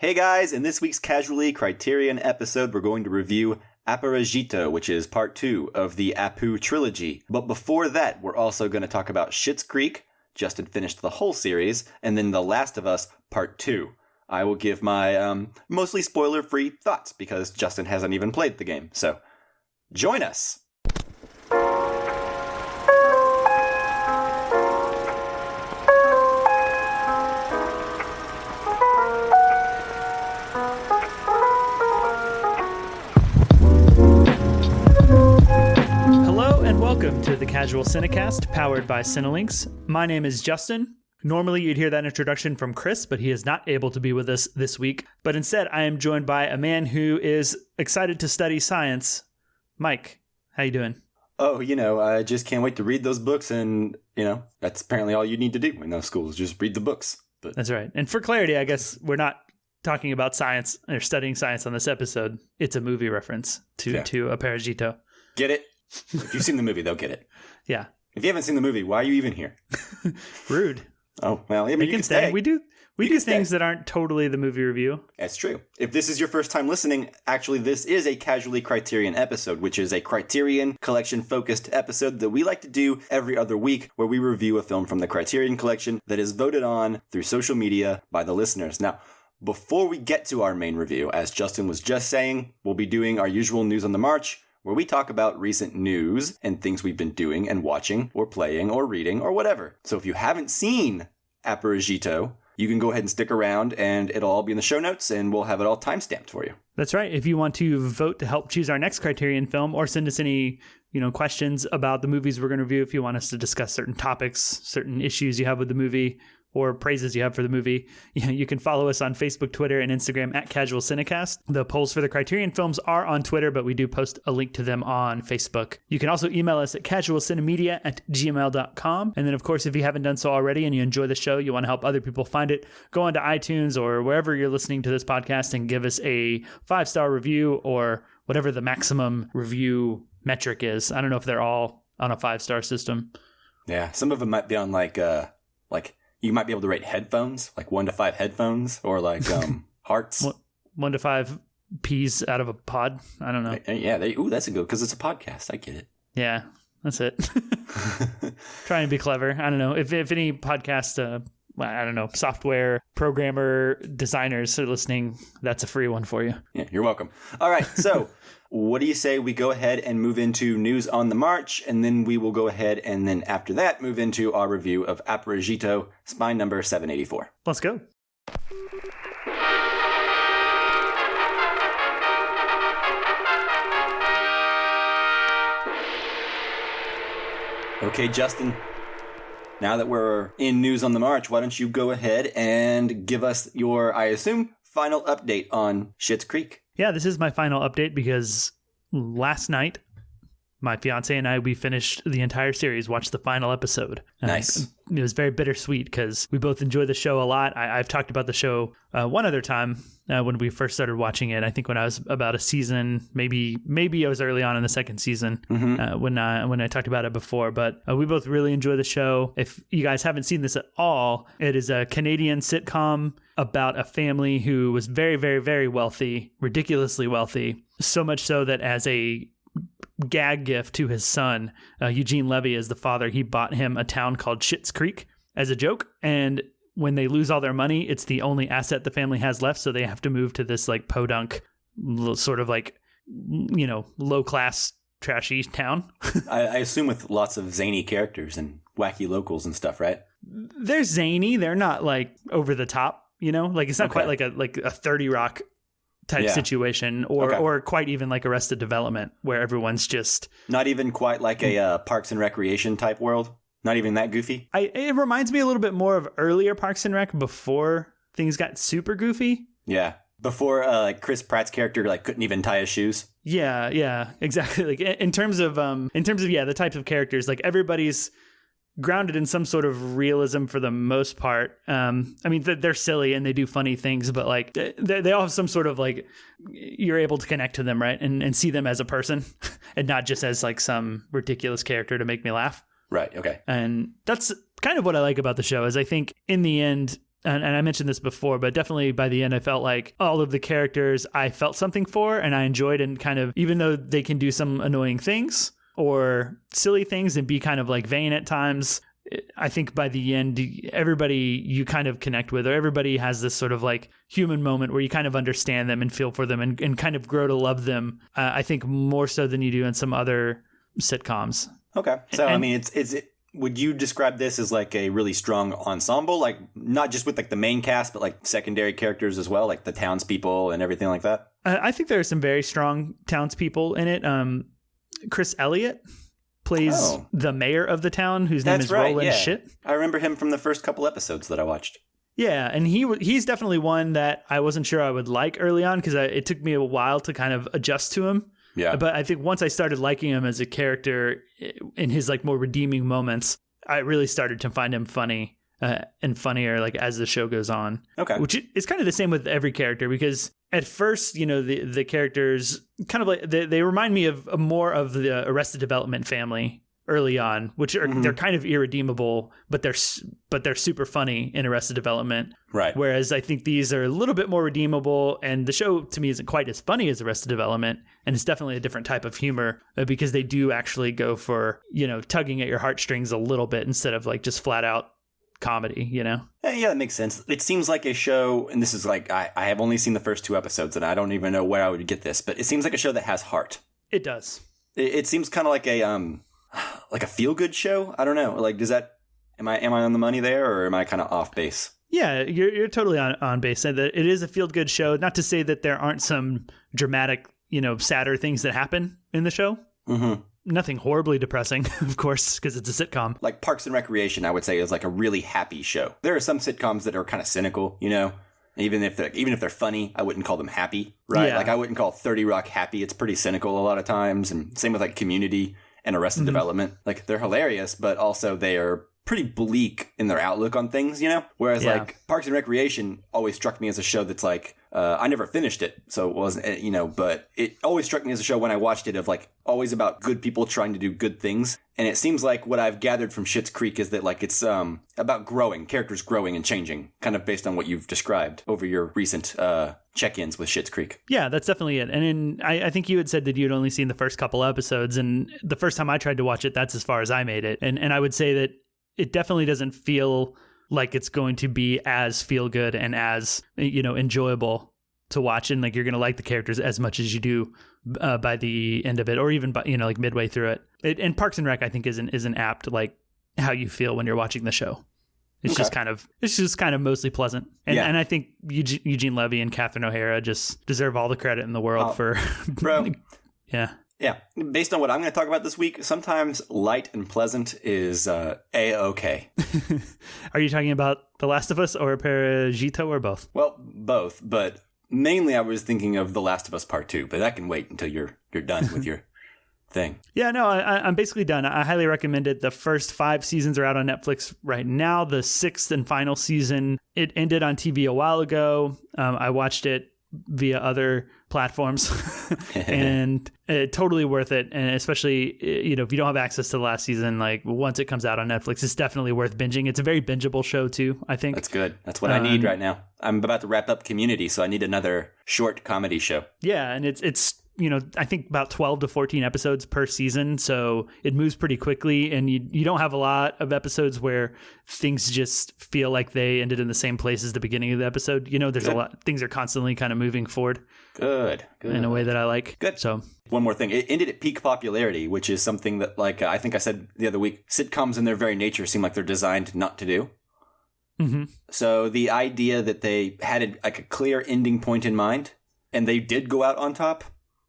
Hey guys, in this week's Casually Criterion episode, we're going to review Aparajito, which is part 2 of the Apu Trilogy. But before that, we're also going to talk about Schitt's Creek. Justin finished the whole series, and then The Last of Us part 2. I will give my mostly spoiler-free thoughts because Justin hasn't even played the game. So, join us! Welcome to the Casual Cinecast, powered by Cinelinks. My name is Justin. Normally you'd hear that introduction from Chris, but he is not able to be with us this week. But instead, I am joined by a man who is excited to study science. Mike, how you doing? Oh, I just can't wait to read those books, and, that's apparently all you need to do in those schools, just read the books. But that's right. And for clarity, I guess we're not talking about science or studying science on this episode. It's a movie reference to Aparajito. Get it? If you've seen the movie, they'll get it. Yeah. If you haven't seen the movie, why are you even here? Rude. Oh, well, you can stay. We do things that aren't totally the movie review. That's true. If this is your first time listening, actually, this is a Casually Criterion episode, which is a Criterion Collection-focused episode that we like to do every other week, where we review a film from the Criterion Collection that is voted on through social media by the listeners. Now, before we get to our main review, as Justin was just saying, we'll be doing our usual News on the March, where we talk about recent news and things we've been doing and watching or playing or reading or whatever. So if you haven't seen Aparajito, you can go ahead and stick around and it'll all be in the show notes and we'll have it all timestamped for you. That's right. If you want to vote to help choose our next Criterion film or send us any, questions about the movies we're going to review, if you want us to discuss certain topics, certain issues you have with the movie, or praises you have for the movie, you can follow us on Facebook, Twitter, and Instagram at Casual Cinecast. The polls for the Criterion films are on Twitter, but we do post a link to them on Facebook. You can also email us at casualcinemedia@gmail.com. And then, of course, if you haven't done so already and you enjoy the show, you want to help other people find it, go onto iTunes or wherever you're listening to this podcast and give us a 5-star review or whatever the maximum review metric is. I don't know if they're all on a 5-star system. Yeah, some of them might be on like you might be able to rate headphones, like 1 to 5 headphones, or like hearts. 1 to 5 peas out of a pod. I don't know. Yeah, that's a good, because it's a podcast. I get it. Yeah, that's it. Trying to be clever. I don't know. If any podcast, software programmer designers are listening, that's a free one for you. Yeah, you're welcome. All right, so what do you say we go ahead and move into News on the March, and then we will go ahead and then after that move into our review of Aparajito, spine number 784. Let's go. Okay, Justin, now that we're in News on the March, why don't you go ahead and give us your, I assume, final update on Schitt's Creek? Yeah, this is my final update because last night, my fiance and I, we finished the entire series, watched the final episode. Nice. It was very bittersweet because we both enjoy the show a lot. I've talked about the show one other time when we first started watching it. I think when I was about a season, maybe I was early on in the second season when I talked about it before. But we both really enjoy the show. If you guys haven't seen this at all, it is a Canadian sitcom about a family who was very, very, very wealthy, ridiculously wealthy. So much so that as a gag gift to his son, Eugene Levy is the father, he bought him a town called Schitt's Creek as a joke. And when they lose all their money, it's the only asset the family has left. So they have to move to this like podunk sort of like, low class, trashy town. I assume with lots of zany characters and wacky locals and stuff, right? They're zany. They're not like over the top, like it's not quite like a 30 Rock type situation or quite even like Arrested Development where everyone's just not even quite like a Parks and Recreation type world. Not even that goofy. It reminds me a little bit more of earlier Parks and Rec before things got super goofy. Yeah. Before Chris Pratt's character couldn't even tie his shoes. Yeah, exactly. Like in terms of the types of characters, like everybody's grounded in some sort of realism for the most part. They're silly and they do funny things, but like they all have some sort of like, you're able to connect to them, right? And see them as a person and not just as like some ridiculous character to make me laugh. Right. Okay. And that's kind of what I like about the show is I think in the end, and I mentioned this before, but definitely by the end, I felt like all of the characters I felt something for and I enjoyed, and kind of, even though they can do some annoying things or silly things and be kind of like vain at times, I think by the end, everybody you kind of connect with, or everybody has this sort of like human moment where you kind of understand them and feel for them and kind of grow to love them. I think more so than you do in some other sitcoms. Okay. So, I mean, would you describe this as like a really strong ensemble? Like not just with like the main cast, but like secondary characters as well, like the townspeople and everything like that? I think there are some very strong townspeople in it. Chris Elliott plays the mayor of the town, whose name is Roland Schitt. I remember him from the first couple episodes that I watched. Yeah, and he's definitely one that I wasn't sure I would like early on because it took me a while to kind of adjust to him. Yeah. But I think once I started liking him as a character in his like more redeeming moments, I really started to find him funny and funnier like as the show goes on. Okay. Which is kind of the same with every character, because at first, you know, the characters kind of like they remind me of more of the Arrested Development family early on, which are they're kind of irredeemable, but they're super funny in Arrested Development. Right. Whereas I think these are a little bit more redeemable, and the show to me isn't quite as funny as Arrested Development, and it's definitely a different type of humor because they do actually go for, you know, tugging at your heartstrings a little bit instead of like just flat out comedy, you know? Yeah, that makes sense. It seems like a show, and this is like, I have only seen the first 2 episodes, and I don't even know where I would get this, but it seems like a show that has heart. It does. It seems kind of like a feel-good show. I don't know. Like, does that, am I on the money there, or am I kind of off base? Yeah, you're totally on base. And it is a feel-good show. Not to say that there aren't some dramatic, you know, sadder things that happen in the show. Mm-hmm. Nothing horribly depressing, of course, because it's a sitcom. Like Parks and Recreation, I would say, is like a really happy show. There are some sitcoms that are kind of cynical, you know? Even if they're funny, I wouldn't call them happy, right? Yeah. Like I wouldn't call 30 Rock happy. It's pretty cynical a lot of times. And same with like Community and Arrested Development. Like they're hilarious, but also they are pretty bleak in their outlook on things, you know? Whereas like Parks and Recreation always struck me as a show that's like, I never finished it, so it wasn't, you know, but it always struck me as a show when I watched it of like always about good people trying to do good things. And it seems like what I've gathered from Schitt's Creek is that like it's about growing, characters growing and changing, kind of based on what you've described over your recent check-ins with Schitt's Creek. Yeah, that's definitely it. And I think you had said that you'd only seen the first couple episodes, and the first time I tried to watch it, that's as far as I made it. And I would say that it definitely doesn't feel like it's going to be as feel good and as, you know, enjoyable to watch, and like you're going to like the characters as much as you do by the end of it, or even by, you know, like midway through it. And Parks and Rec, I think, isn't apt like how you feel when you're watching the show. It's just kind of mostly pleasant. And I think Eugene Levy and Catherine O'Hara just deserve all the credit in the world for bro. Yeah. Yeah, based on what I'm going to talk about this week, sometimes light and pleasant is A-okay. Are you talking about The Last of Us or Aparajito or both? Well, both, but mainly I was thinking of The Last of Us Part 2, but that can wait until you're done with your thing. Yeah, no, I'm basically done. I highly recommend it. The first 5 seasons are out on Netflix right now. The 6th and final season, it ended on TV a while ago. I watched it via other platforms and totally worth it. And especially, you know, if you don't have access to the last season, like once it comes out on Netflix, it's definitely worth binging. It's a very bingeable show too, I think. That's good. That's what I need right now. I'm about to wrap up Community, so I need another short comedy show. Yeah. And it's you know, I think about 12 to 14 episodes per season. So it moves pretty quickly, and you don't have a lot of episodes where things just feel like they ended in the same place as the beginning of the episode. You know, there's a lot, things are constantly kind of moving forward. Good. In a way that I like. Good. So one more thing. It ended at peak popularity, which is something that, like, I think I said the other week, sitcoms in their very nature seem like they're designed not to do. Mm-hmm. So the idea that they had like a clear ending point in mind, and they did go out on top,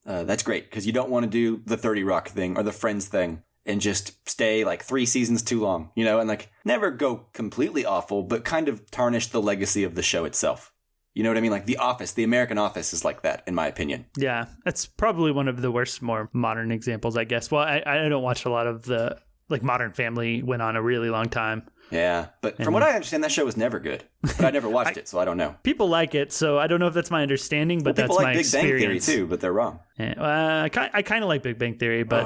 that's great, because you don't want to do the 30 Rock thing or the Friends thing and just stay like 3 seasons too long, you know, and like never go completely awful, but kind of tarnish the legacy of the show itself. You know what I mean? Like The Office, the American Office is like that, in my opinion. Yeah, that's probably one of the worst, more modern examples, I guess. Well, I don't watch a lot of the, like, Modern Family went on a really long time. Yeah, but from what I understand, that show was never good. But I never watched it, so I don't know. People like it, so I don't know if that's my understanding, but that's my experience. People like Big Bang Theory too, but they're wrong. Yeah, I kind of like Big Bang Theory, but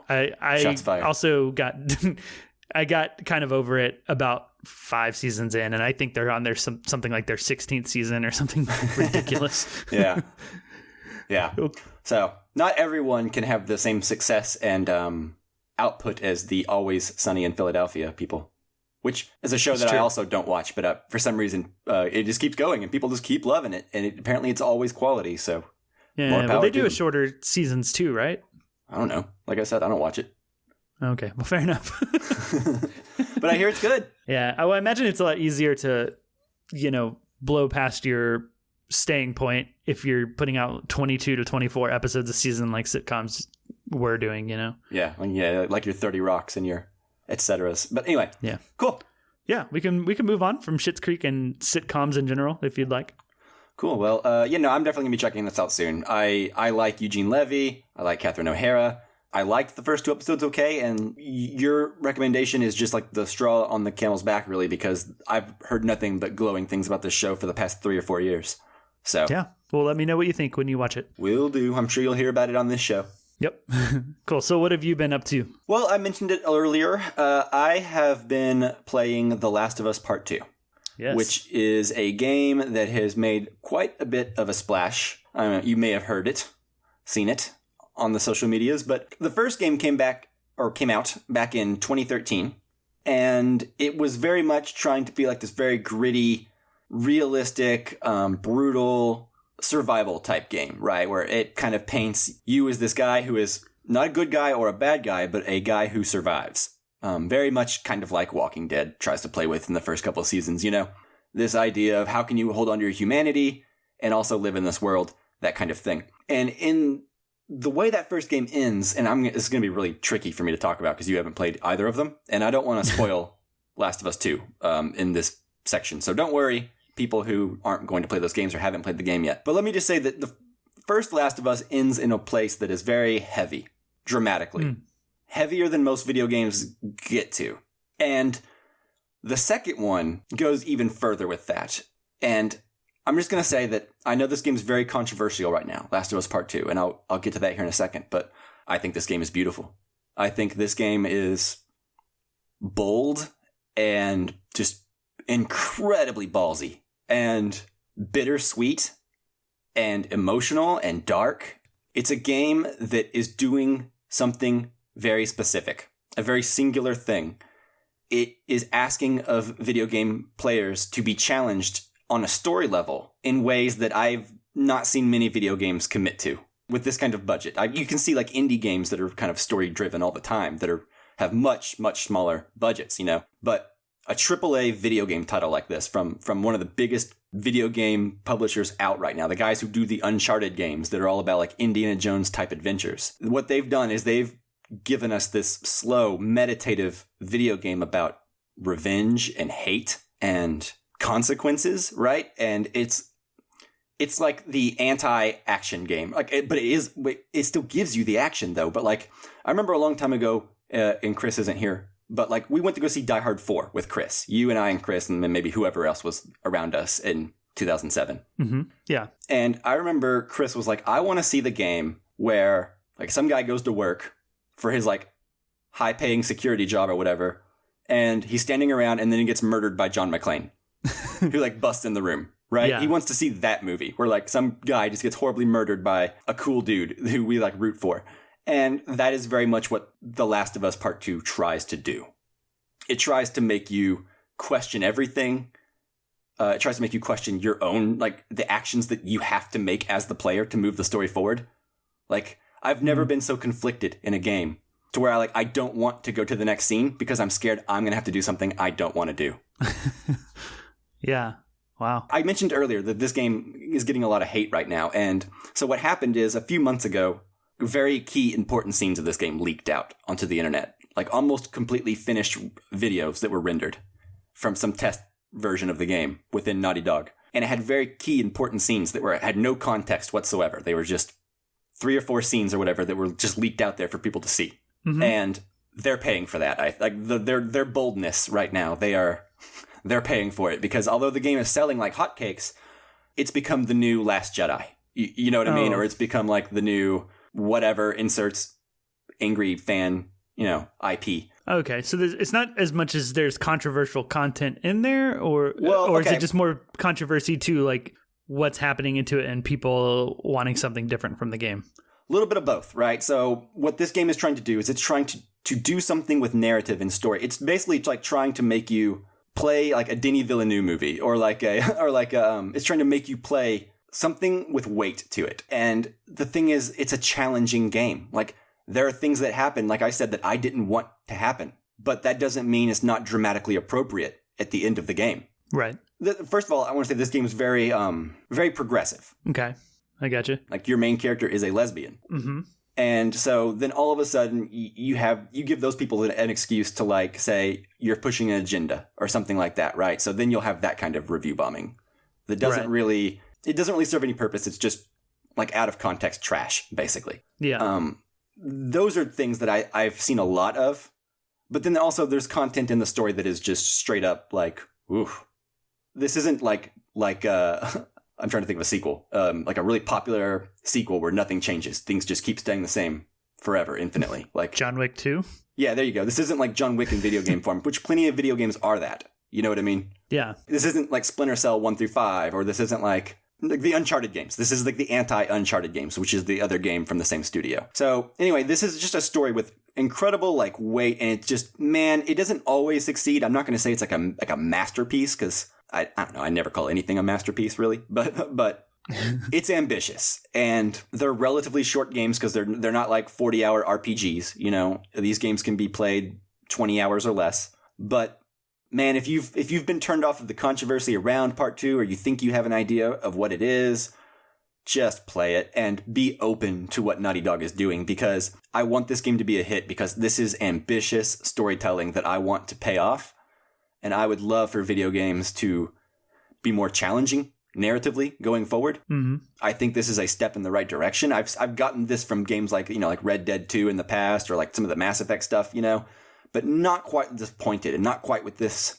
I also got I got kind of over it about 5 seasons in, and I think they're on their something like their 16th season or something ridiculous. Yeah. Yeah. So not everyone can have the same success and output as the Always Sunny in Philadelphia people, which is a show that I also don't watch, but for some reason it just keeps going and people just keep loving it. And apparently it's always quality. So yeah, but they do a shorter seasons too, right? I don't know. Like I said, I don't watch it. Okay, well, fair enough. But I hear it's good. Yeah, I imagine it's a lot easier to, blow past your staying point if you're putting out 22 to 24 episodes a season like sitcoms were doing, Yeah, like your 30 Rocks and your et ceteras. But anyway, yeah, cool. Yeah, we can move on from Schitt's Creek and sitcoms in general if you'd like. Cool. Well, I'm definitely going to be checking this out soon. I like Eugene Levy. I like Catherine O'Hara. I liked the first 2 episodes okay, and your recommendation is just like the straw on the camel's back, really, because I've heard nothing but glowing things about this show for the past 3 or 4 years. So yeah, well, let me know what you think when you watch it. Will do. I'm sure you'll hear about it on this show. Yep. Cool. So what have you been up to? Well, I mentioned it earlier. I have been playing The Last of Us Part 2. Yes. Which is a game that has made quite a bit of a splash. You may have heard it, seen it on the social medias, but the first game came out back in 2013, and it was very much trying to be like this very gritty, realistic, brutal survival type game, right? Where it kind of paints you as this guy who is not a good guy or a bad guy, but a guy who survives. Very much kind of like Walking Dead tries to play with in the first couple of seasons, this idea of how can you hold on to your humanity and also live in this world, that kind of thing. And in the way that first game ends, and it's going to be really tricky for me to talk about because you haven't played either of them, and I don't want to spoil Last of Us 2 in this section. So don't worry, people who aren't going to play those games or haven't played the game yet. But let me just say that the first Last of Us ends in a place that is very heavy, dramatically. Heavier than most video games get to. And the second one goes even further with that. And I'm just going to say that I know this game is very controversial right now, Last of Us Part 2, and I'll get to that here in a second, but I think this game is beautiful. I think this game is bold and just incredibly ballsy and bittersweet and emotional and dark. It's a game that is doing something very specific, a very singular thing. It is asking of video game players to be challenged on a story level in ways that I've not seen many video games commit to with this kind of budget. You can see like indie games that are kind of story driven all the time that have much, much smaller budgets, but a AAA video game title like this from one of the biggest video game publishers out right now, the guys who do the Uncharted games that are all about like Indiana Jones type adventures. What they've done is they've given us this slow, meditative video game about revenge and hate and consequences, right? And it's like the anti-action game. It still gives you the action though. But like, I remember a long time ago, and Chris isn't here, but like we went to go see Die Hard 4 with Chris, you and I and Chris, and then maybe whoever else was around us in 2007. Mm-hmm. Yeah. And I remember Chris was like, I want to see the game where like some guy goes to work for his like high paying security job or whatever. And he's standing around and then he gets murdered by John McClane, who like busts in the room, right? Yeah. He wants to see that movie where like some guy just gets horribly murdered by a cool dude who we like root for. And that is very much what The Last of Us Part 2 tries to do. It tries to make you question everything. It tries to make you question your own, like the actions that you have to make as the player to move the story forward. Like, I've never been so conflicted in a game to where I don't want to go to the next scene because I'm scared I'm going to have to do something I don't want to do. Yeah. Wow. I mentioned earlier that this game is getting a lot of hate right now. And so what happened is a few months ago, very key important scenes of this game leaked out onto the internet. Like almost completely finished videos that were rendered from some test version of the game within Naughty Dog. And it had very key important scenes that had no context whatsoever. They were just 3 or 4 scenes or whatever that were just leaked out there for people to see. Mm-hmm. And they're paying for that. Their boldness right now, they're paying for it because although the game is selling like hotcakes, it's become the new Last Jedi. You know what I mean? Or it's become like the new whatever inserts angry fan, IP. Okay, so it's not as much as there's controversial content in there, or is it just more controversy to like what's happening into it and people wanting something different from the game? A little bit of both, right? So what this game is trying to do is it's trying to do something with narrative and story. It's basically like trying to make you play like a Denis Villeneuve movie, or it's trying to make you play something with weight to it. And the thing is, it's a challenging game. Like, there are things that happen, like I said, that I didn't want to happen, but that doesn't mean it's not dramatically appropriate at the end of the game. Right. First of all, I want to say this game is very, very progressive. Okay, I gotcha. Like, your main character is a lesbian. Mm-hmm. And so then all of a sudden you give those people an excuse to, like, say you're pushing an agenda or something like that, right? So then you'll have that kind of review bombing that doesn't really serve any purpose. It's just like out of context trash, basically. Yeah. Those are things that I've seen a lot of, but then also there's content in the story that is just straight up like, oof. This isn't like I'm trying to think of a sequel, like a really popular sequel where nothing changes. Things just keep staying the same forever, infinitely. Like John Wick 2? Yeah, there you go. This isn't like John Wick in video game form, which plenty of video games are that. You know what I mean? Yeah. This isn't like Splinter Cell 1 through 5, or this isn't like the Uncharted games. This is like the anti-Uncharted games, which is the other game from the same studio. So anyway, this is just a story with incredible like weight, and it's just, man, it doesn't always succeed. I'm not going to say it's like a masterpiece, because I don't know. I never call anything a masterpiece, really, but it's ambitious, and they're relatively short games because they're not like 40-hour RPGs. You know, these games can be played 20 hours or less. But man, if you've been turned off of the controversy around Part 2, or you think you have an idea of what it is, just play it and be open to what Naughty Dog is doing, because I want this game to be a hit, because this is ambitious storytelling that I want to pay off. And I would love for video games to be more challenging narratively going forward. Mm-hmm. I think this is a step in the right direction. I've gotten this from games like, like Red Dead 2 in the past, or like some of the Mass Effect stuff, but not quite this pointed, and not quite with this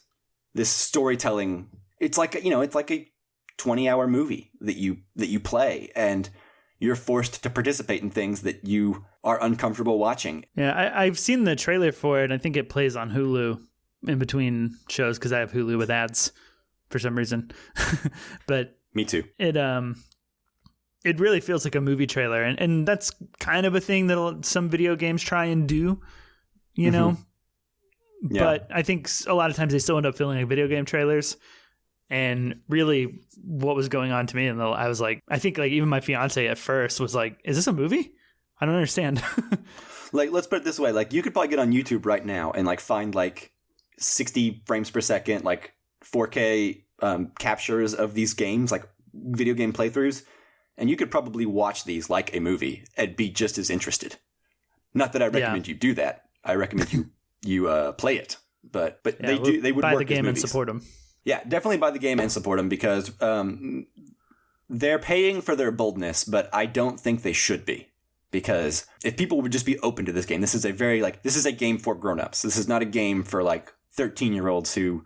storytelling. It's like a 20-hour movie that you play, and you're forced to participate in things that you are uncomfortable watching. Yeah, I've seen the trailer for it. I think it plays on Hulu in between shows, because I have Hulu with ads for some reason. But me too. It really feels like a movie trailer, and that's kind of a thing that some video games try and do, know. Yeah. But I think a lot of times they still end up feeling like video game trailers. And really, what was going on to me, and I was like, I think like even my fiance at first was like, "Is this a movie? I don't understand." Like, let's put it this way: like, you could probably get on YouTube right now and like find like 60 frames per second, like 4K captures of these games, like video game playthroughs, and you could probably watch these like a movie and be just as interested. Not that I recommend you do that. I recommend you play it, but they would buy work the game as and movies. support them. Yeah, definitely buy the game and support them, because they're paying for their boldness, but I don't think they should be. Because if people would just be open to this game, this is a game for grown-ups. This is not a game for like 13-year-olds who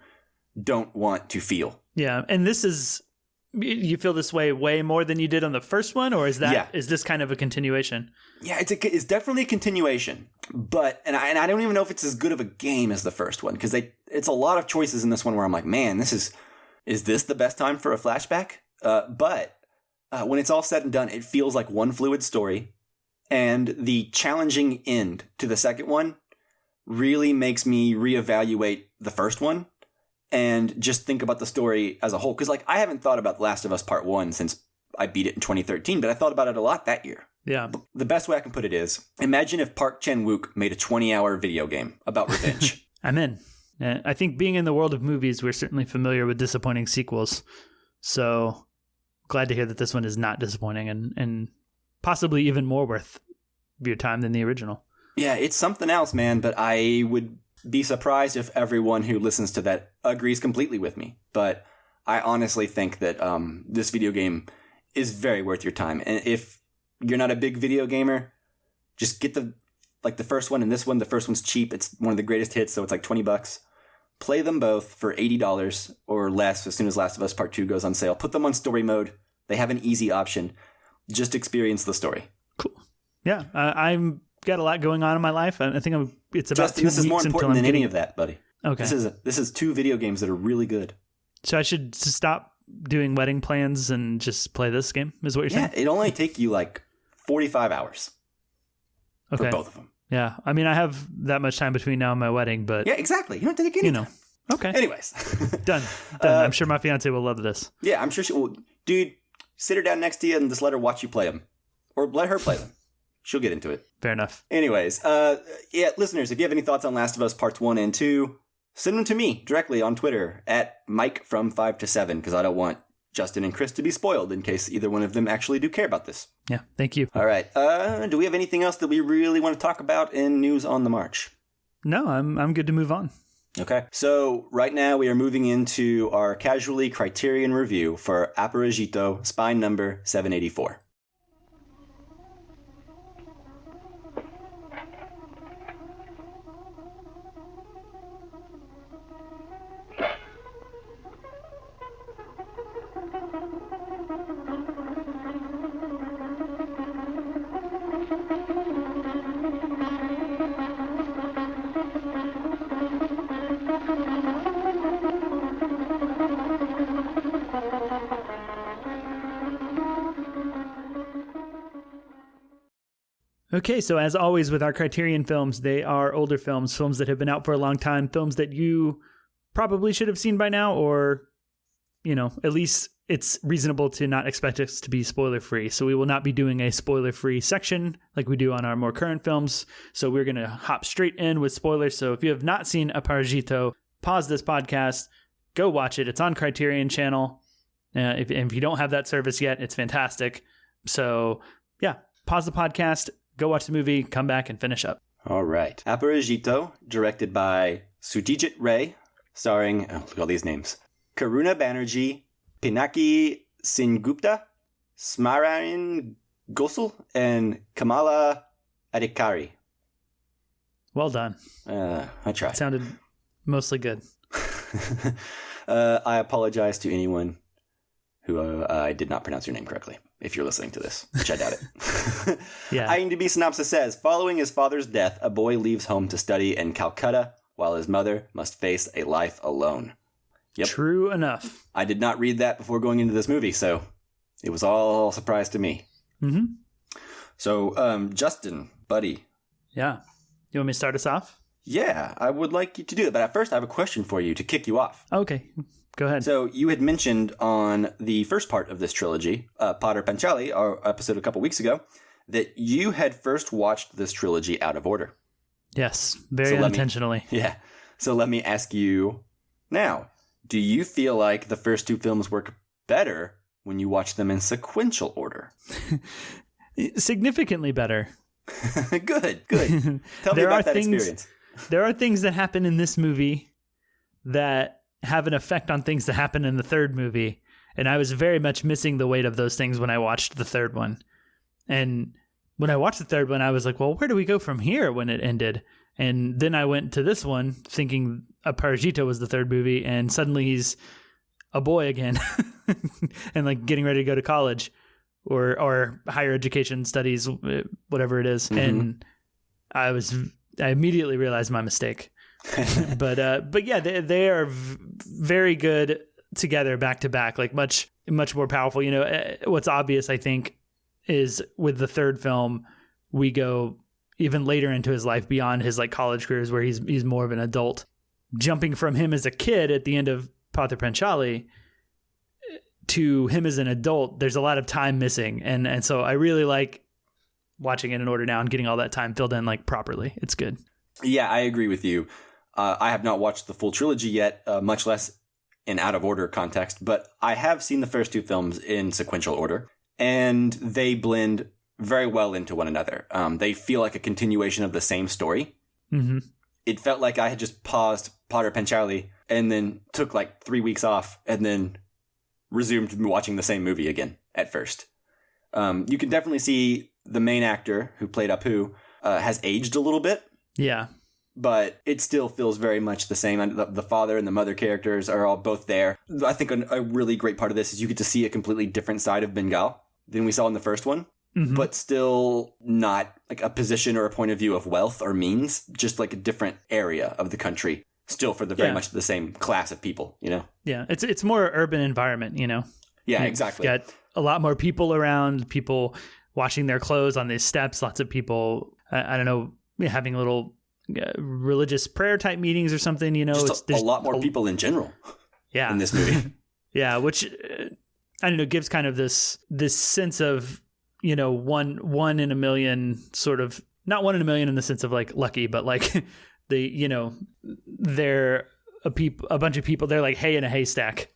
don't want to feel. Yeah, and you feel this way more than you did on the first one, or is this kind of a continuation? Yeah, it's definitely a continuation, but I don't even know if it's as good of a game as the first one, because it's a lot of choices in this one where I'm like, man, is this the best time for a flashback? But when it's all said and done, it feels like one fluid story, and the challenging end to the second one really makes me reevaluate the first one and just think about the story as a whole. Because like, I haven't thought about The Last of Us Part 1 since I beat it in 2013, but I thought about it a lot that year. Yeah. The best way I can put it is, imagine if Park Chan-wook made a 20-hour video game about revenge. I'm in. I think being in the world of movies, we're certainly familiar with disappointing sequels. So glad to hear that this one is not disappointing, and possibly even more worth your time than the original. Yeah, it's something else, man, but I would be surprised if everyone who listens to that agrees completely with me. But I honestly think that this video game is very worth your time. And if you're not a big video gamer, just get the first one and this one. The first one's cheap. It's one of the greatest hits, so it's like $20. Play them both for $80 or less as soon as Last of Us Part 2 goes on sale. Put them on story mode. They have an easy option. Just experience the story. Cool. Yeah, I'm got a lot going on in my life. I think it's about Justin, 2 this weeks is more until important I'm than getting... any of that, buddy. Okay. This is 2 video games that are really good. So I should stop doing wedding plans and just play this game, is what you're saying? Yeah, it only take you like 45 hours for both of them. Yeah. I mean, I have that much time between now and my wedding, but... Yeah, exactly. You don't have to take any time. Okay. Anyways. Done. I'm sure my fiance will love this. Yeah, I'm sure she will. Dude, sit her down next to you and just let her watch you play them. Or let her play them. She'll get into it. Fair enough. Anyways, listeners, if you have any thoughts on Last of Us Parts 1 and 2, send them to me directly on Twitter at Mike from 5 to 7, because I don't want Justin and Chris to be spoiled in case either one of them actually do care about this. Yeah, thank you. All right. Do we have anything else that we really want to talk about in News on the March? No, I'm good to move on. Okay. So right now we are moving into our Casually Criterion review for Aparajito, spine number 784. Okay, so as always with our Criterion films, they are older films that have been out for a long time, films that you probably should have seen by now, or, at least it's reasonable to not expect us to be spoiler-free. So we will not be doing a spoiler-free section like we do on our more current films. So we're going to hop straight in with spoilers. So if you have not seen Aparajito, pause this podcast, go watch it. It's on Criterion channel. If you don't have that service yet, it's fantastic. So yeah, pause the podcast, go watch the movie, come back and finish up. All right. Aparajito, directed by Satyajit Ray, starring, look at all these names, Karuna Banerjee, Pinaki Singupta, Smaran Gosal, and Kamala Adhikari. Well done. I tried. It sounded mostly good. I apologize to anyone who I did not pronounce your name correctly, if you're listening to this, which I doubt it. Yeah. IMDb synopsis says, following his father's death, a boy leaves home to study in Calcutta, while his mother must face a life alone. Yep. True enough. I did not read that before going into this movie, so it was all a surprise to me. Mm-hmm. So, Justin, buddy. Yeah. You want me to start us off? Yeah, I would like you to do it, but at first I have a question for you to kick you off. Okay, go ahead. So, you had mentioned on the first part of this trilogy, Padre Panchali, our episode a couple weeks ago, that you had first watched this trilogy out of order. Yes, very unintentionally. So let me ask you now, do you feel like the first 2 films work better when you watch them in sequential order? Significantly better. Good. Tell me about that experience. There are things that happen in this movie that have an effect on things that happen in the third movie. And I was very much missing the weight of those things when I watched the third one. And when I watched the third one, I was like, well, where do we go from here when it ended? And then I went to this one thinking Aparajito was the third movie, and suddenly he's a boy again and like getting ready to go to college or higher education studies, whatever it is. Mm-hmm. And I immediately realized my mistake. but yeah, they are very good together back to back, like much more powerful. What's obvious, I think, is with the third film, we go even later into his life beyond his like college careers, where he's more of an adult. Jumping from him as a kid at the end of Padre Panchali to him as an adult, there's a lot of time missing, and so I really like watching it in order now and getting all that time filled in like properly. It's good. Yeah, I agree with you. I have not watched the full trilogy yet, much less in out of order context, but I have seen the first 2 films in sequential order, and they blend very well into one another. They feel like a continuation of the same story. Mm-hmm. It felt like I had just paused Padre Panchali and then took like 3 weeks off and then resumed watching the same movie again at first. You can definitely see the main actor who played Apu has aged a little bit. Yeah. But it still feels very much the same. The father and the mother characters are all both there. I think a really great part of this is you get to see a completely different side of Bengal than we saw in the first one. but still not like a position or a point of view of wealth or means, just like a different area of the country, still for the very much the same class of people, you know? Yeah, it's more urban environment, you know? Yeah, You've exactly. got a lot more people around, people washing their clothes on these steps, lots of people, I don't know, having little religious prayer type meetings or something, you know? Just a lot more people in general in this movie. Yeah, which, I don't know, gives kind of this sense of, you know, one in a million sort of, not 1 in a million in the sense of like lucky, but like you know, they're a bunch of people, they're like hay in a haystack.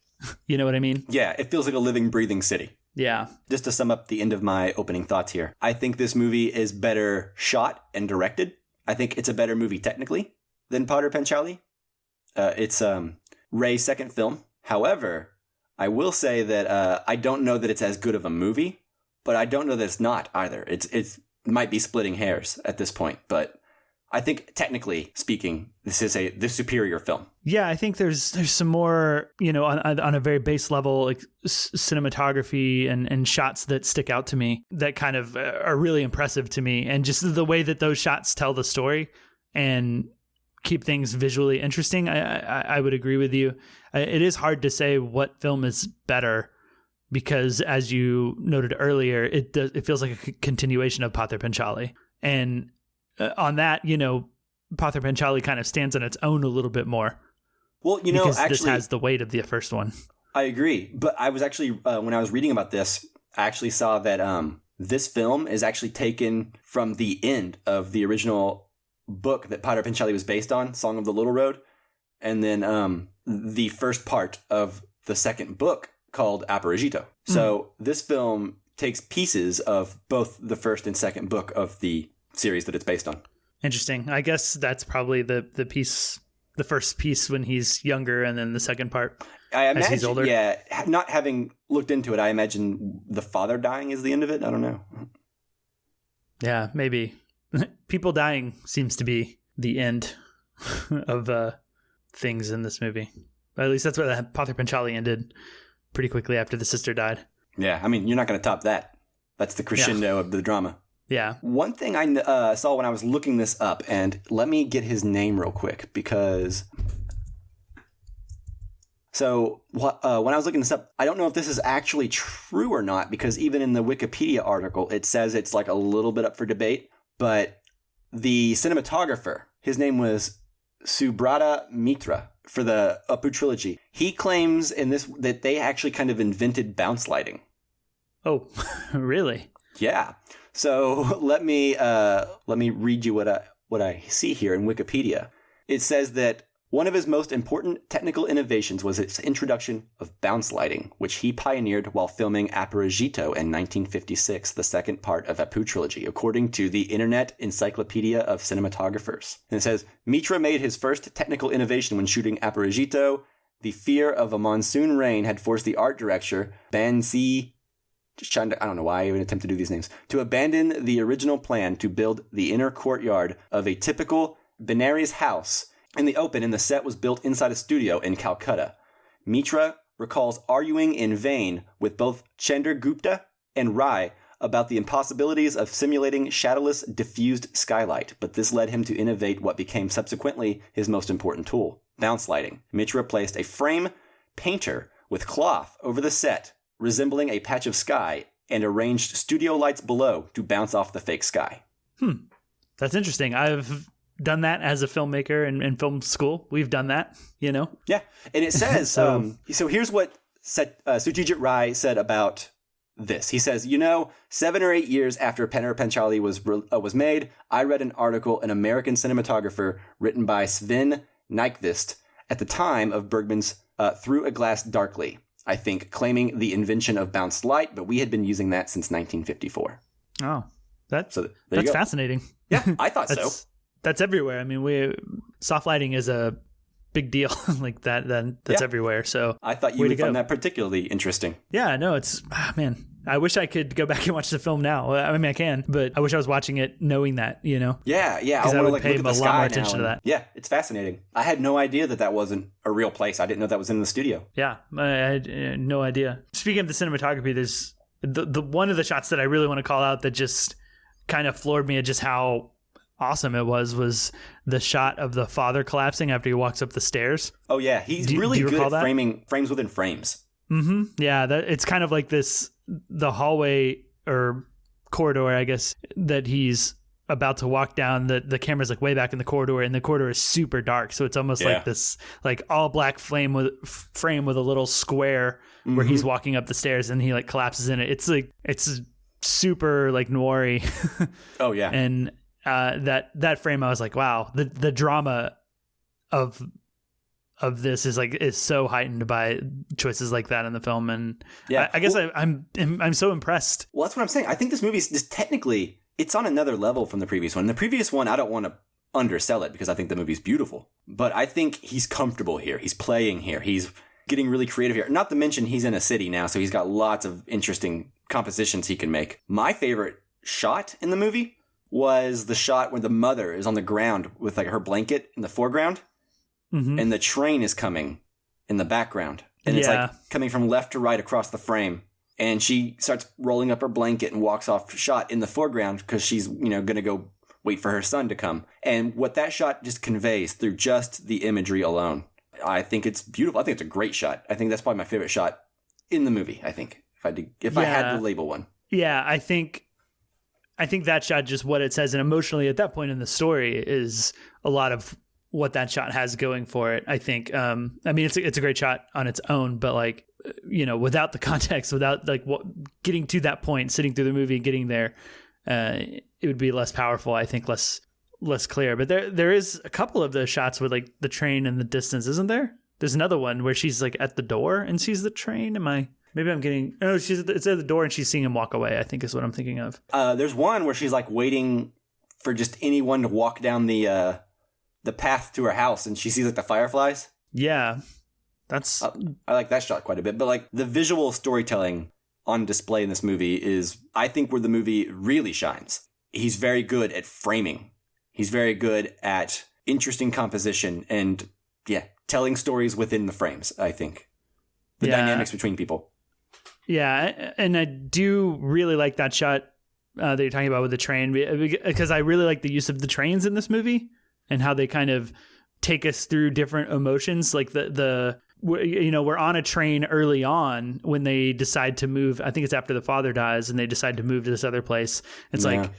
You know what I mean? Yeah, it feels like a living, breathing city. Yeah. Just to sum up the end of my opening thoughts here, I think this movie is better shot and directed. I think it's a better movie technically than Potter Panchali. It's Ray's second film. However, I will say that I don't know that it's as good of a movie, but I don't know that it's not either. It might be splitting hairs at this point, but I think technically speaking, this is the superior film. Yeah, I think there's some more, you know, on a very base level, like cinematography and shots that stick out to me that kind of are really impressive to me. And just the way that those shots tell the story and keep things visually interesting. I would agree with you. It is hard to say what film is better because, as you noted earlier, it feels like a continuation of Pather Panchali. And on that, you know, Pather Panchali kind of stands on its own a little bit more. Well, you know, because actually, this has the weight of the first one. I agree. But I was actually, when I was reading about this, I actually saw that this film is actually taken from the end of the original book that Pather Panchali was based on, Song of the Little Road. And then the first part of the second book called Aparajito. So this film takes pieces of both the first and second book of the series that it's based on. Interesting. I guess that's probably the first piece when he's younger, and then the second part as he's older. Yeah, not having looked into it, I imagine the father dying is the end of it. I don't know. Yeah, maybe. People dying seems to be the end of things in this movie. But at least that's what Pather Panchali ended pretty quickly after the sister died. Yeah, I mean, you're not going to top that. That's the crescendo of the drama. Yeah. One thing I saw when I was looking this up, and let me get his name real quick because... So when I was looking this up, I don't know if this is actually true or not, because even in the Wikipedia article, it says it's like a little bit up for debate. But the cinematographer, his name was Subrata Mitra for the Apu Trilogy. He claims in this that they actually kind of invented bounce lighting. Oh, really? Yeah. So let me read you what I see here in Wikipedia. It says that one of his most important technical innovations was its introduction of bounce lighting, which he pioneered while filming Aparajito in 1956, the second part of Apu Trilogy, according to the Internet Encyclopedia of Cinematographers. And it says, Mitra made his first technical innovation when shooting Aparajito. The fear of a monsoon rain had forced the art director, Bansi... I don't know why I even attempt to do these names, to abandon the original plan to build the inner courtyard of a typical Benares house in the open, and the set was built inside a studio in Calcutta. Mitra recalls arguing in vain with both Chandragupta and Rai about the impossibilities of simulating shadowless, diffused skylight, but this led him to innovate what became subsequently his most important tool, bounce lighting. Mitra placed a frame painter with cloth over the set, resembling a patch of sky, and arranged studio lights below to bounce off the fake sky. That's interesting. I've done that as a filmmaker in film school. We've done that, you know? Yeah. And it says, so here's what Satyajit Rai said about this. He says, 7 or 8 years after Pather Panchali was made, I read an article, an American cinematographer written by Sven Nykvist at the time of Bergman's Through a Glass Darkly, I think, claiming the invention of bounced light, but we had been using that since 1954. Oh, that's go. fascinating. Yeah, I thought so. That's everywhere. I mean, soft lighting is a big deal like that. That's everywhere. So I thought you would find that particularly interesting. Yeah, no, it's man. I wish I could go back and watch the film now. I mean, I can, but I wish I was watching it knowing that, Yeah. Because I would pay a lot more attention to that. Yeah, it's fascinating. I had no idea that wasn't a real place. I didn't know that was in the studio. Yeah, I had no idea. Speaking of the cinematography, there's the one of the shots that I really want to call out that just kind of floored me at just how awesome it was the shot of the father collapsing after he walks up the stairs. Oh yeah, he's really good at that? framing frames within frames. Mm-hmm. Yeah, it's kind of like the hallway or corridor, I guess, that he's about to walk down. The camera's like way back in the corridor, and the corridor is super dark, so it's almost like this like all black frame with a little square where he's walking up the stairs, and he like collapses in it. It's super like noir-y. Oh yeah. And that frame, I was like, wow, the drama of this is so heightened by choices like that in the film. And I guess I'm so impressed. Well, that's what I'm saying. I think this movie is just technically, it's on another level from the previous one. The previous one, I don't want to undersell it because I think the movie's beautiful, but I think he's comfortable here. He's playing here. He's getting really creative here. Not to mention he's in a city now, so he's got lots of interesting compositions he can make. My favorite shot in the movie was the shot where the mother is on the ground with like her blanket in the foreground, and the train is coming in the background, and it's like coming from left to right across the frame, and she starts rolling up her blanket and walks off shot in the foreground because she's gonna go wait for her son to come. And what that shot just conveys through just the imagery alone, I think it's beautiful. I think it's a great shot. I think that's probably my favorite shot in the movie. I think if I had to label one. Yeah, I think that shot, just what it says, and emotionally at that point in the story, is a lot of what that shot has going for it. I think. I mean, it's a great shot on its own, but like without the context, without like getting to that point, sitting through the movie and getting there, it would be less powerful. I think less clear. But there is a couple of those shots with like the train in the distance, isn't there? There's another one where she's like at the door and sees the train. Maybe I'm getting... No, it's at the door and she's seeing him walk away, I think is what I'm thinking of. There's one where she's like waiting for just anyone to walk down the path to her house, and she sees like the fireflies. Yeah. That's... I like that shot quite a bit. But like the visual storytelling on display in this movie is, I think, where the movie really shines. He's very good at framing. He's very good at interesting composition and, telling stories within the frames, I think. The dynamics between people. Yeah, and I do really like that shot that you're talking about with the train, because I really like the use of the trains in this movie and how they kind of take us through different emotions. Like we're on a train early on when they decide to move. I think it's after the father dies and they decide to move to this other place. It's like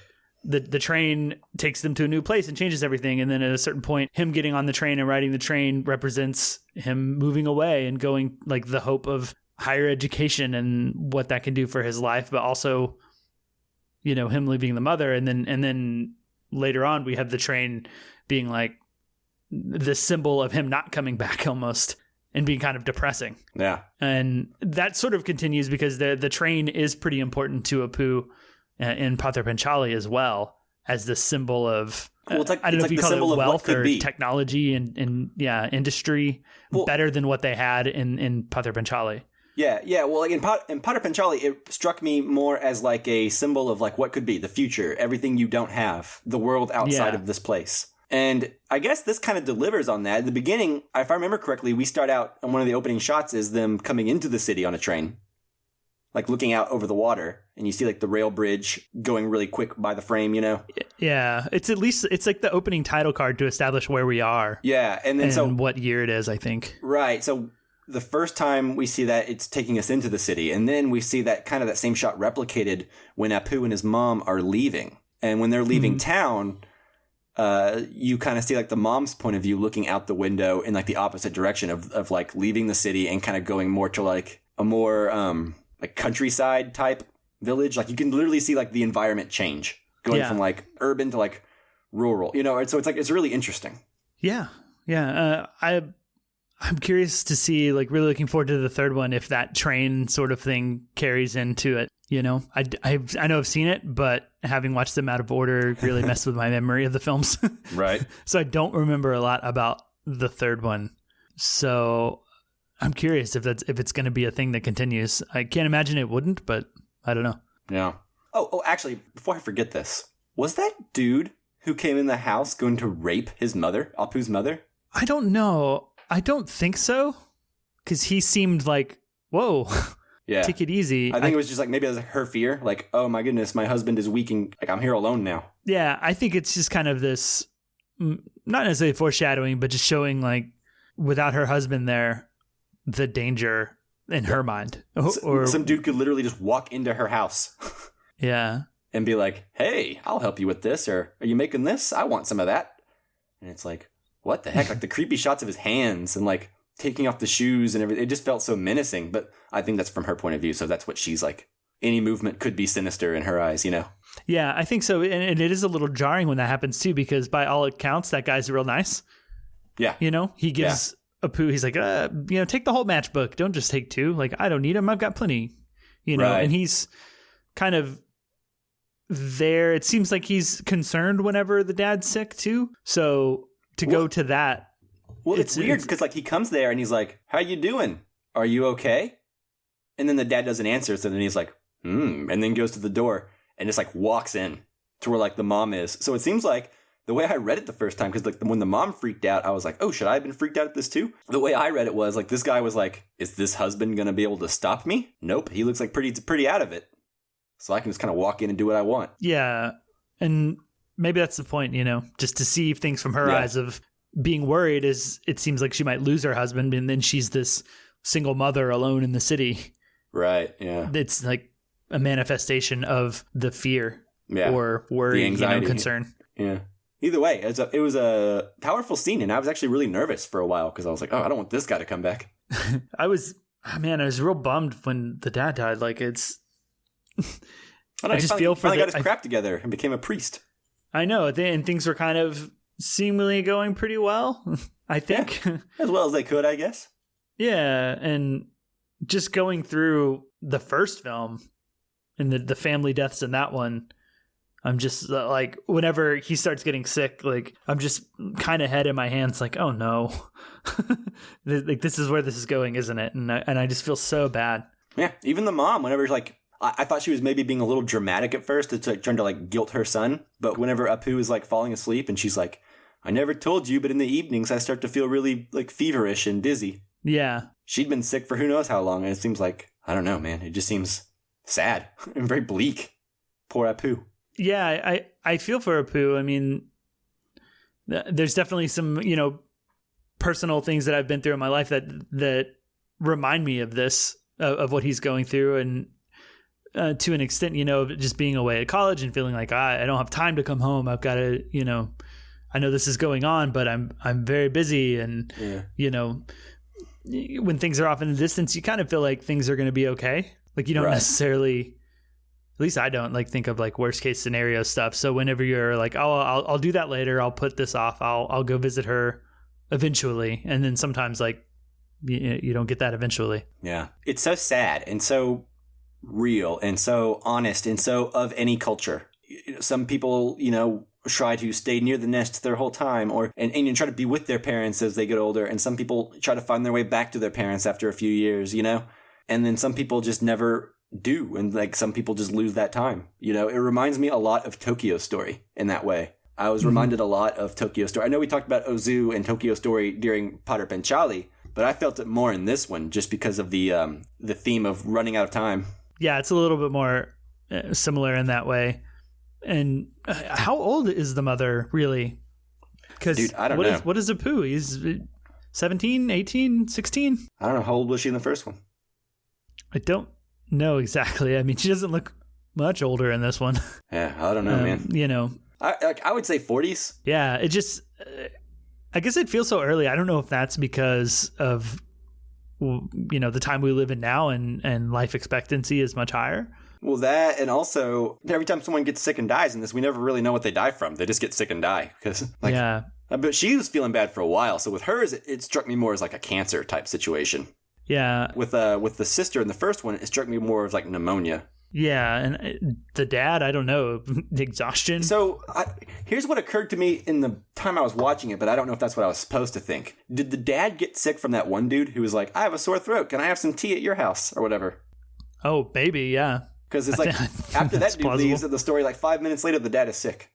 the train takes them to a new place and changes everything. And then at a certain point, him getting on the train and riding the train represents him moving away and going, like, the hope of higher education and what that can do for his life, but also, him leaving the mother. And then later on, we have the train being like the symbol of him not coming back almost, and being kind of depressing. Yeah. And that sort of continues because the train is pretty important to Apu in Pather Panchali as well, as the symbol of, well, it's like, I don't know if you call it wealth or be. Technology and industry, better than what they had in Pather Panchali. Yeah. Well, like in Pather Panchali, it struck me more as like a symbol of like what could be the future, everything you don't have, the world outside of this place. And I guess this kind of delivers on that. At the beginning, if I remember correctly, we start out, and one of the opening shots is them coming into the city on a train, like looking out over the water, and you see like the rail bridge going really quick by the frame, Yeah, it's like the opening title card to establish where we are. Yeah, and then what year it is, I think. Right, so the first time we see that, it's taking us into the city, and then we see that kind of that same shot replicated when Apu and his mom are leaving. And when they're leaving town, you kind of see like the mom's point of view looking out the window in like the opposite direction of like leaving the city and kind of going more to like a more like countryside type village. Like you can literally see like the environment change going from like urban to like rural, so it's like, it's really interesting. Yeah. I'm curious to see, like, really looking forward to the third one, if that train sort of thing carries into it. I know I've seen it, but having watched them out of order really messed with my memory of the films. Right. So I don't remember a lot about the third one. So I'm curious if it's going to be a thing that continues. I can't imagine it wouldn't, but I don't know. Yeah. Oh, actually, before I forget this, was that dude who came in the house going to rape his mother, Apu's mother? I don't know. I don't think so, because he seemed like, whoa. Yeah. take it easy. I think it was just like, maybe it was like her fear. Like, oh my goodness, my husband is weak and like I'm here alone now. Yeah, I think it's just kind of this, not necessarily foreshadowing, but just showing like without her husband there, the danger in her mind. Or some dude could literally just walk into her house. Yeah. And be like, hey, I'll help you with this. Or are you making this? I want some of that. And it's like, what the heck? Like the creepy shots of his hands and like taking off the shoes and everything. It just felt so menacing. But I think that's from her point of view. So that's what she's like. Any movement could be sinister in her eyes, you know? Yeah, I think so. And it is a little jarring when that happens too, because by all accounts, that guy's real nice. Yeah. You know, he gives Apu, he's like, take the whole matchbook. Don't just take 2. Like, I don't need them. I've got plenty, you know, and he's kind of there. It seems like he's concerned whenever the dad's sick too. So to go to that. Well, it's weird because like he comes there and he's like, how you doing? Are you okay? And then the dad doesn't answer. So then he's like, and then goes to the door and just like walks in to where like the mom is. So it seems like the way I read it the first time, because like when the mom freaked out, I was like, oh, should I have been freaked out at this too? The way I read it was like, this guy was like, is this husband going to be able to stop me? Nope. He looks like pretty out of it. So I can just kind of walk in and do what I want. Yeah. And maybe that's the point, you know, just to see things from her eyes of being worried is it seems like she might lose her husband. And then she's this single mother alone in the city. Right. Yeah. It's like a manifestation of the fear or worry, the anxiety, concern. Yeah. Either way, it was a powerful scene. And I was actually really nervous for a while because I was like, oh, I don't want this guy to come back. I was real bummed when the dad died. Like I just feel for finally got his crap together and became a priest. I know, and things were kind of seemingly going pretty well, I think. Yeah, as well as they could, I guess. Yeah, and just going through the first film and the family deaths in that one, I'm just like, whenever he starts getting sick, like I'm just kind of head in my hands, like, oh no, like this is where this is going, isn't it? And I just feel so bad. Yeah, even the mom, whenever like. I thought she was maybe being a little dramatic at first. It's like trying to like guilt her son. But whenever Apu is like falling asleep and she's like, I never told you, but in the evenings I start to feel really like feverish and dizzy. Yeah. She'd been sick for who knows how long. And it seems like, I don't know, man. It just seems sad and very bleak. Poor Apu. Yeah, I feel for Apu. I mean, there's definitely some, you know, personal things that I've been through in my life that remind me of this, of what he's going through. And to an extent, you know, just being away at college and feeling like I don't have time to come home. I've got to, you know, I know this is going on, but I'm very busy. And, you know, when things are off in the distance, you kind of feel like things are going to be okay. Like you don't necessarily, at least I don't like think of like worst case scenario stuff. So whenever you're like, oh, I'll do that later. I'll put this off. I'll go visit her eventually. And then sometimes like you don't get that eventually. Yeah. It's so sad and so real and so honest and so of any culture. Some people, you know, try to stay near the nest their whole time and you try to be with their parents as they get older. And some people try to find their way back to their parents after a few years, you know, and then some people just never do. And like some people just lose that time. You know, it reminds me a lot of Tokyo Story in that way. I was reminded a lot of Tokyo Story. I know we talked about Ozu and Tokyo Story during Padre Panchali, but I felt it more in this one just because of the theme of running out of time. Yeah, it's a little bit more similar in that way. And how old is the mother, really? Because I don't know. What is Apu? He's 17, 18, 16? I don't know. How old was she in the first one? I don't know exactly. I mean, she doesn't look much older in this one. Yeah, I don't know, man. You know. I would say 40s. Yeah, it just... I guess it feels so early. I don't know if that's because of... you know, the time we live in now and life expectancy is much higher. Well, that, and also every time someone gets sick and dies in this, we never really know what they die from. They just get sick and die because like, but she was feeling bad for a while. So with hers, it struck me more as like a cancer type situation. Yeah. With the sister in the first one, it struck me more as like pneumonia. Yeah. And the dad, I don't know, exhaustion. So here's what occurred to me in the time I was watching it, but I don't know if that's what I was supposed to think. Did the dad get sick from that one dude who was like, I have a sore throat. Can I have some tea at your house or whatever? Oh, maybe. Yeah. Because it's like after that dude leaves the story, like 5 minutes later, the dad is sick,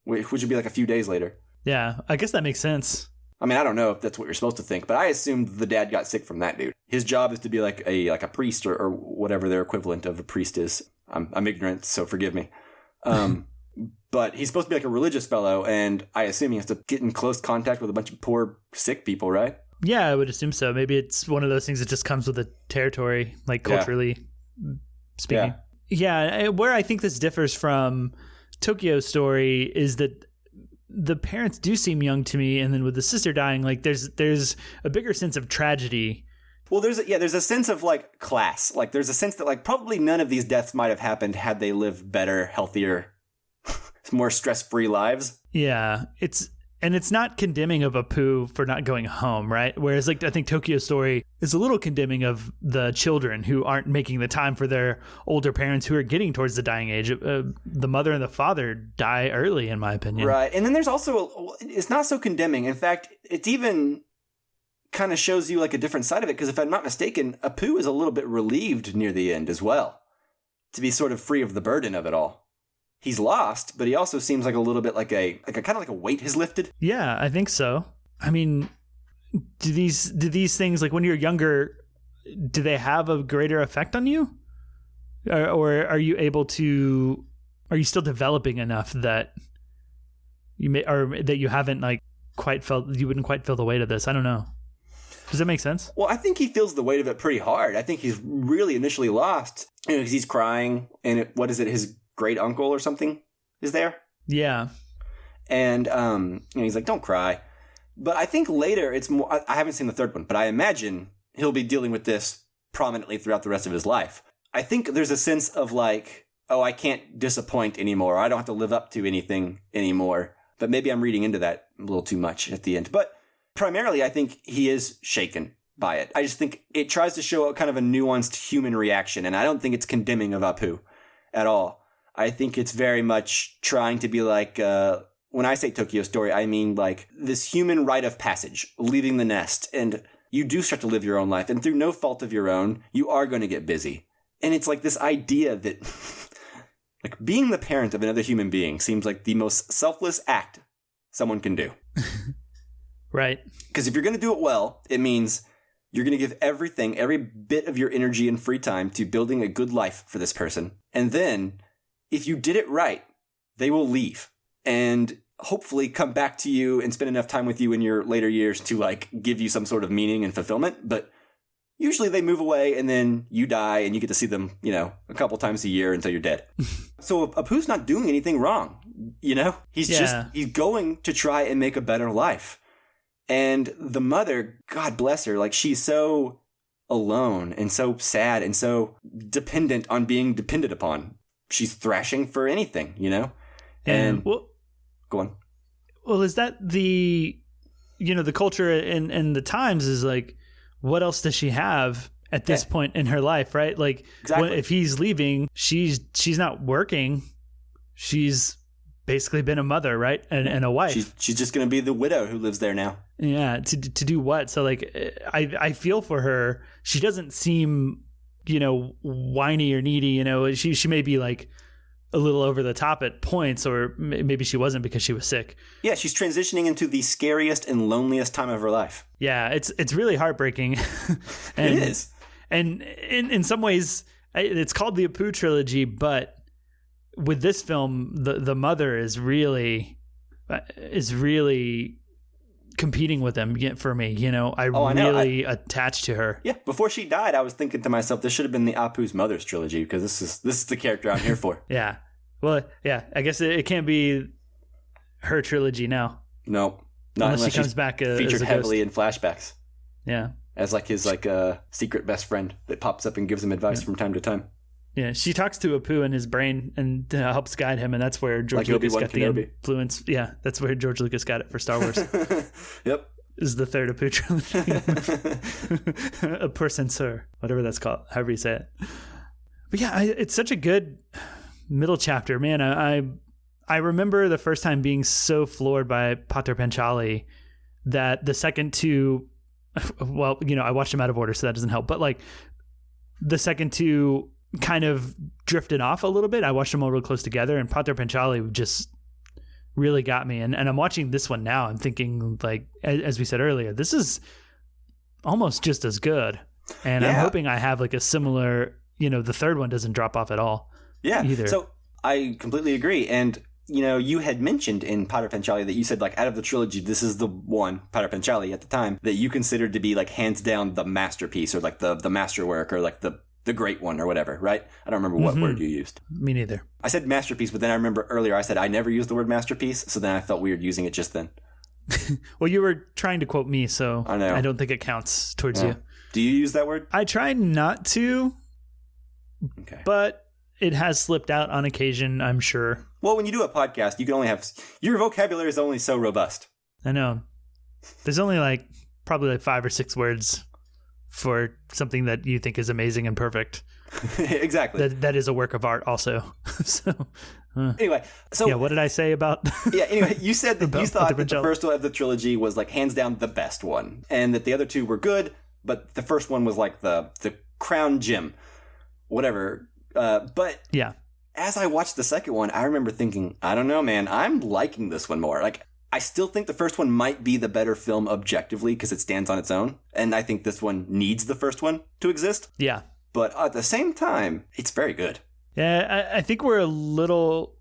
which would be like a few days later. Yeah. I guess that makes sense. I mean, I don't know if that's what you're supposed to think, but I assumed the dad got sick from that dude. his job is to be like a priest or whatever their equivalent of a priest is. I'm ignorant, so forgive me. But he's supposed to be like a religious fellow, and I assume he has to get in close contact with a bunch of poor, sick people, right? Yeah, I would assume so. Maybe it's one of those things that just comes with the territory, like culturally speaking. Yeah, where I think this differs from Tokyo Story is that the parents do seem young to me, and then with the sister dying, like there's a bigger sense of tragedy. Well, there's a sense of like class. Like there's a sense that like probably none of these deaths might have happened had they lived better, healthier, more stress-free lives. Yeah, it's not condemning of Apu for not going home, right? Whereas like I think Tokyo Story is a little condemning of the children who aren't making the time for their older parents who are getting towards the dying age. The mother and the father die early, in my opinion. Right, and then there's also it's not so condemning. In fact, it's even kind of shows you like a different side of it, because if I'm not mistaken, Apu is a little bit relieved near the end as well, to be sort of free of the burden of it all. He's lost, but he also seems like a little bit like a kind of like a weight has lifted. Yeah, I think so. I mean, do these things, like when you're younger, do they have a greater effect on you, or are you able to? Are you still developing enough that you may, or that you haven't like quite felt, you wouldn't quite feel the weight of this? I don't know. Does that make sense? Well, I think he feels the weight of it pretty hard. I think he's really initially lost, because he's crying, and what is it? His great uncle or something is there. Yeah. And he's like, don't cry. But I think later it's more, I haven't seen the third one, but I imagine he'll be dealing with this prominently throughout the rest of his life. I think there's a sense of like, oh, I can't disappoint anymore. I don't have to live up to anything anymore. But maybe I'm reading into that a little too much at the end. But primarily, I think he is shaken by it. I just think it tries to show kind of a nuanced human reaction, and I don't think it's condemning of Apu at all. I think it's very much trying to be like, when I say Tokyo Story, I mean like this human rite of passage, leaving the nest, and you do start to live your own life, and through no fault of your own, you are going to get busy. And it's like this idea that like being the parent of another human being seems like the most selfless act someone can do. Right. Because if you're going to do it well, it means you're going to give everything, every bit of your energy and free time to building a good life for this person. And then if you did it right, they will leave and hopefully come back to you and spend enough time with you in your later years to like give you some sort of meaning and fulfillment. But usually they move away and then you die and you get to see them, a couple times a year until you're dead. So Apu's not doing anything wrong, He's he's going to try and make a better life. And the mother, God bless her, like she's so alone and so sad and so dependent on being depended upon. She's thrashing for anything, And well, go on. Well, is that the culture and the times is like, what else does she have at this point in her life, right? Like, exactly. If he's leaving, she's not working. She's basically been a mother, right? And a wife. She's just going to be the widow who lives there now. Yeah. To do what? So like, I feel for her. She doesn't seem, whiny or needy. She may be like a little over the top at points, or maybe she wasn't because she was sick. Yeah. She's transitioning into the scariest and loneliest time of her life. Yeah. It's really heartbreaking. And, it is. And in some ways it's called the Apu Trilogy, but with this film, the mother is really competing with them for me. I really attached to her. Yeah, before she died, I was thinking to myself, this should have been the Apu's Mother's trilogy, because this is the character I'm here for. Yeah, well, yeah, I guess it can't be her trilogy now. No, not unless she comes back featured as a heavily ghost. in flashbacks. Yeah, as like his secret best friend that pops up and gives him advice from time to time. Yeah, she talks to Apu in his brain and helps guide him, and that's where George Lucas got the influence. Yeah, that's where George Lucas got it for Star Wars. Yep. This is the third Apu trilogy. A person, sir, whatever that's called, however you say it. But yeah, it's such a good middle chapter, man. I remember the first time being so floored by Pater Panchali that the second two, well, I watched them out of order, so that doesn't help. But like the second two kind of drifted off a little bit. I watched them all real close together, and Pater Panchali just really got me. And I'm watching this one now. I'm thinking, like, as we said earlier, this is almost just as good. And I'm hoping I have like a similar, the third one doesn't drop off at all. Yeah. Either. So I completely agree. And, you had mentioned in Padre Panchali that you said, like, out of the trilogy, this is the one, Padre Panchali at the time, that you considered to be, like, hands down the masterpiece or, like, the masterwork or, like, the great one or whatever, right? I don't remember what word you used. Me neither. I said masterpiece, but then I remember earlier I said I never used the word masterpiece, so then I felt weird using it just then. Well, you were trying to quote me, so I know. I don't think it counts towards you. Do you use that word? I try not to, Okay. but it has slipped out on occasion, I'm sure. Well, when you do a podcast, you can only have... Your vocabulary is only so robust. I know. There's only probably 5 or 6 words for something that you think is amazing and perfect. Exactly. That is a work of art also. So anyway, so... Yeah, what did I say about... Anyway, you said that you thought that the Panchali? first one of the trilogy was, like, hands down the best one, and that the other two were good, but the first one was, like, the crown gem. Whatever. But... Yeah. As I watched the second one, I remember thinking, I don't know, man, I'm liking this one more. Like, I still think the first one might be the better film objectively because it stands on its own. And I think this one needs the first one to exist. Yeah. But at the same time, it's very good. Yeah, I think we're a little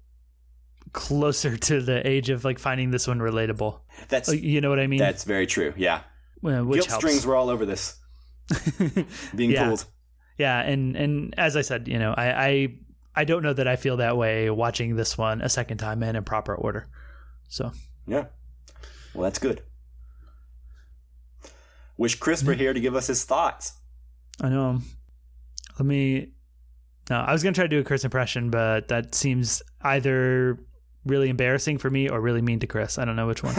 closer to the age of finding this one relatable. That's you know what I mean? That's very true. Yeah. Which Guilt helps. strings were all over this. Being pulled. Yeah, and as I said, I don't know that I feel that way watching this one a second time and in proper order. So yeah, well, that's good. Wish Chris were here to give us his thoughts. I know. No, I was going to try to do a Chris impression, but that seems either really embarrassing for me or really mean to Chris. I don't know which one.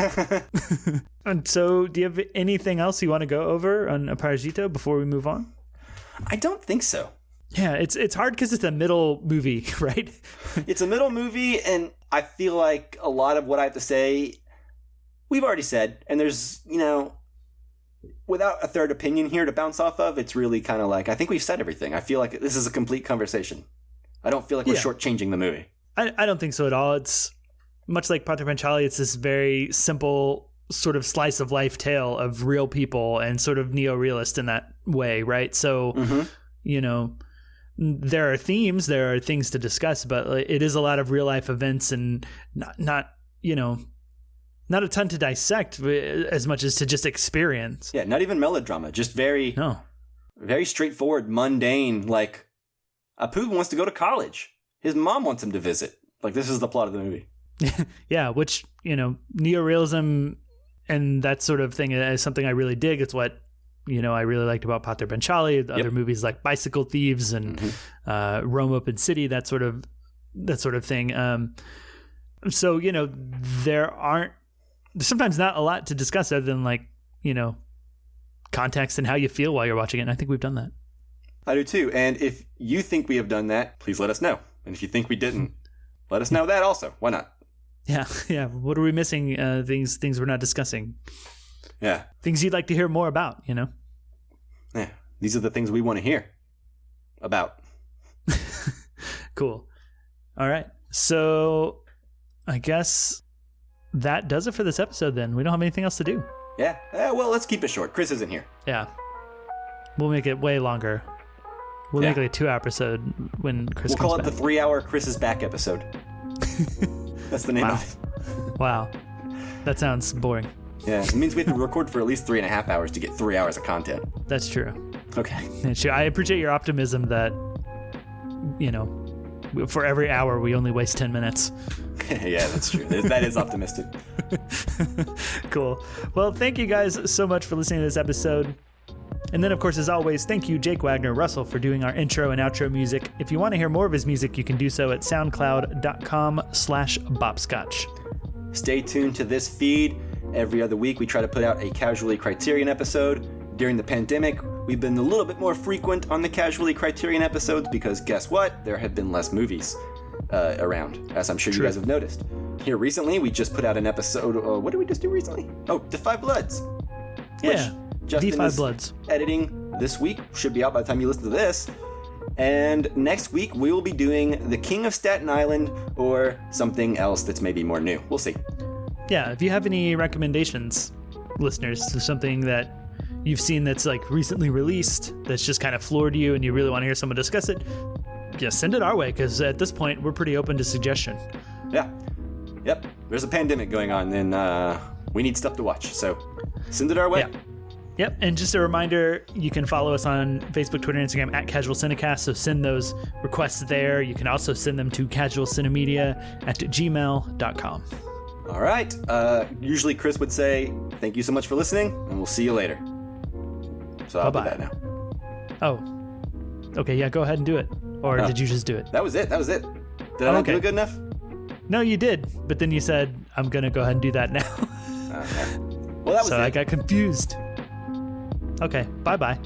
And so, do you have anything else you want to go over on Aparajito before we move on? I don't think so. Yeah, it's hard because it's a middle movie, right? It's a middle movie, and I feel like a lot of what I have to say, we've already said, and there's, without a third opinion here to bounce off of, it's really kind of like, I think we've said everything. I feel like this is a complete conversation. I don't feel like we're shortchanging the movie. I don't think so at all. It's much like Padre Panchali, it's this very simple sort of slice of life tale of real people and sort of neo-realist in that way, right? So, there are themes, there are things to discuss, but it is a lot of real life events and not a ton to dissect as much as to just experience. Yeah, not even melodrama, just very straightforward, mundane, like Apu wants to go to college. His mom wants him to visit. Like, this is the plot of the movie. Yeah, which, neorealism and that sort of thing is something I really dig. It's what I really liked about Padre Panchali, other movies like Bicycle Thieves and Rome Open City, that sort of thing. So, there's sometimes not a lot to discuss other than context and how you feel while you're watching it. And I think we've done that. I do too. And if you think we have done that, please let us know. And if you think we didn't, let us know that also. Why not? Yeah. Yeah. What are we missing? Things we're not discussing. Yeah. Things you'd like to hear more about, Yeah. These are the things we want to hear about. Cool. All right. So I guess that does it for this episode then. We don't have anything else to do. Yeah. Well, let's keep it short. Chris isn't here. Yeah. We'll make it way longer. We'll make like a 2-hour episode when Chris comes back. We'll call it the 3-hour Chris is back episode. That's the name of it. Wow. That sounds boring. Yeah, it means we have to record for at least 3.5 hours to get 3 hours of content. That's true. Okay. That's true. I appreciate your optimism that, for every hour we only waste 10 minutes. Yeah, that's true. That is optimistic. Cool. Well, thank you guys so much for listening to this episode. And then, of course, as always, thank you, Jake Wagner Russell, for doing our intro and outro music. If you want to hear more of his music, you can do so at soundcloud.com/bopscotch. Stay tuned to this feed. Every other week, we try to put out a Casually Criterion episode. During the pandemic, we've been a little bit more frequent on the Casually Criterion episodes because guess what? There have been less movies around, as I'm sure you guys have noticed. Here recently, we just put out an episode. What did we just do recently? Oh, The Five Bloods. Yeah. Justin The Five is Bloods. editing this week. Should be out by the time you listen to this. And next week, we will be doing The King of Staten Island or something else that's maybe more new. We'll see. Yeah, if you have any recommendations, listeners, to something that you've seen that's like recently released that's just kind of floored you and you really want to hear someone discuss it, yeah, send it our way, because at this point we're pretty open to suggestion. Yeah. Yep. There's a pandemic going on and we need stuff to watch. So send it our way. Yeah. Yep, and just a reminder, you can follow us on Facebook, Twitter, and Instagram at Casual Cinecast, so send those requests there. You can also send them to casualcinemedia@gmail.com. All right. Usually Chris would say, thank you so much for listening, and we'll see you later. So I'll do that now. Oh. Okay, yeah, go ahead and do it. Or did you just do it? That was it. Did I not do it good enough? No, you did, but then you said, I'm going to go ahead and do that now. Okay. Well, that was so it. I got confused. Okay, bye-bye.